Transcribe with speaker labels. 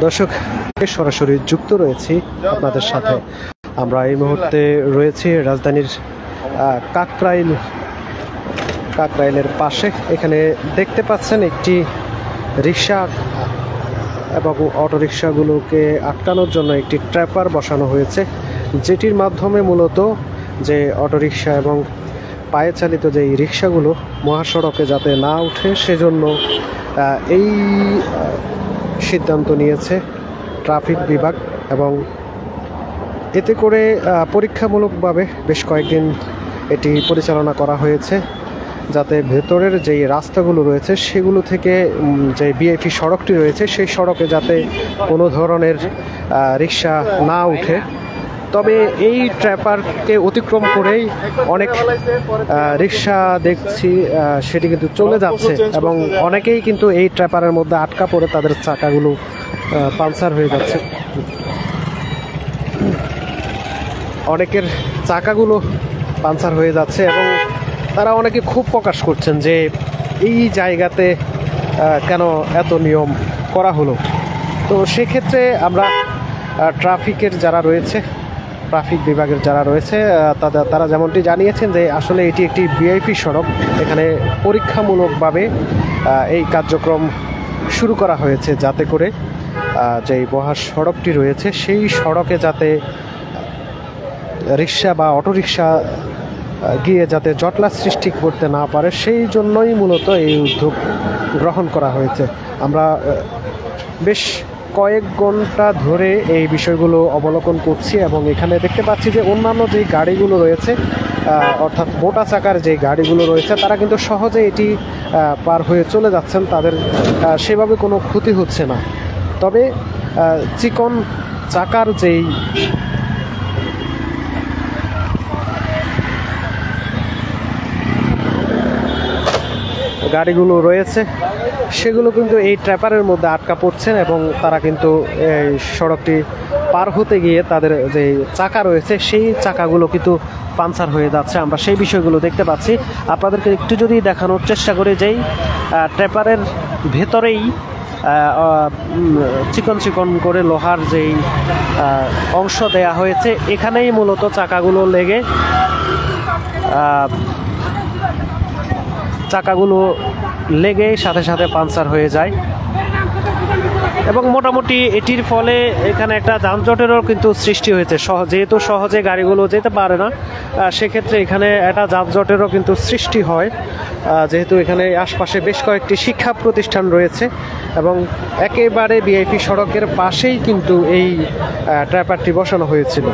Speaker 1: দর্শক সরাসরি যুক্ত রয়েছি আপনাদের সাথে। আমরা এই মুহূর্তে রয়েছি রাজধানীর কাকরাইলের পাশে। এখানে দেখতে পাচ্ছেন একটি রিক্সা এবং অটোরিকশাগুলোকে আটকানোর জন্য একটি ট্র্যাপার বসানো হয়েছে, যেটির মাধ্যমে মূলত যে অটোরিকশা এবং পায়ে চালিত যে রিক্সাগুলো মহাসড়কে যাতে না উঠে সেজন্য এই সিদ্ধান্ত নিয়েছে ট্রাফিক বিভাগ। এবং এতে করে পরীক্ষামূলকভাবে বেশ কয়েকদিন এটি পরিচালনা করা হয়েছে, যাতে ভেতরের যেই রাস্তাগুলো রয়েছে সেগুলো থেকে যে ভিআইপি সড়কটি রয়েছে সেই সড়কে যাতে কোনো ধরনের রিক্সা না উঠে। তবে এই ট্র্যাপারকে অতিক্রম করেই অনেক রিক্সা দেখছি সেটি কিন্তু চলে যাচ্ছে, এবং অনেকেই কিন্তু এই ট্র্যাপারের মধ্যে আটকা পড়ে তাদের চাকাগুলো পাংচার হয়ে যাচ্ছে। অনেকের চাকাগুলো পাংচার হয়ে যাচ্ছে এবং তারা অনেকে ক্ষোভ প্রকাশ করছেন যে এই জায়গাতে কেন এত নিয়ম করা হলো। তো সেক্ষেত্রে আমরা ট্রাফিকের যারা রয়েছে, ট্রাফিক বিভাগের যারা রয়েছে তারা যেমনটি জানিয়েছেন যে আসলে এটি একটি ভিআইপি সড়ক, এখানে পরীক্ষামূলকভাবে এই কার্যক্রম শুরু করা হয়েছে, যাতে করে যেই মহাসড়কটি রয়েছে সেই সড়কে যাতে রিক্সা বা অটোরিকশা গিয়ে যাতে জটলা সৃষ্টি করতে না পারে, সেই জন্যই মূলত এই উদ্যোগ গ্রহণ করা হয়েছে। আমরা বেশ কয়েক ঘন্টা ধরে এই বিষয়গুলো অবলোকন করছি এবং এখানে দেখতে পাচ্ছি যে অন্যান্য যে গাড়িগুলো রয়েছে, অর্থাৎ মোটা চাকার যে গাড়িগুলো রয়েছে, তারা কিন্তু সহজে এটি পার হয়ে চলে যাচ্ছেন, তাদের সেভাবে কোনো ক্ষতি হচ্ছে না। তবে চিকন চাকার যেই গাড়িগুলো রয়েছে সেগুলো কিন্তু এই ট্র্যাপারের মধ্যে আটকা পড়ছেন এবং তারা কিন্তু এই সড়কটি পার হতে গিয়ে তাদের যে চাকা রয়েছে সেই চাকাগুলো কিন্তু পাংচার হয়ে যাচ্ছে। আমরা সেই বিষয়গুলো দেখতে পাচ্ছি। আপনাদেরকে একটু যদি দেখানোর চেষ্টা করি, যেই ট্র্যাপারের ভেতরেই চিকন চিকন করে লোহার যেই অংশ দেয়া হয়েছে, এখানেই মূলত চাকাগুলো লেগে সাথে সাথে পাংচার হয়ে যায় এবং মোটামুটি এটির ফলে এখানে একটা যানজটেরও কিন্তু সৃষ্টি হয়েছে। যেহেতু সহজে গাড়িগুলো যেতে পারে না, সেক্ষেত্রে এখানে একটা যানজটেরও কিন্তু সৃষ্টি হয়, যেহেতু এখানে আশপাশে বেশ কয়েকটি শিক্ষা প্রতিষ্ঠান রয়েছে এবং একেবারে ভিআইপি সড়কের পাশেই কিন্তু এই ট্র্যাপারটি বসানো হয়েছিল।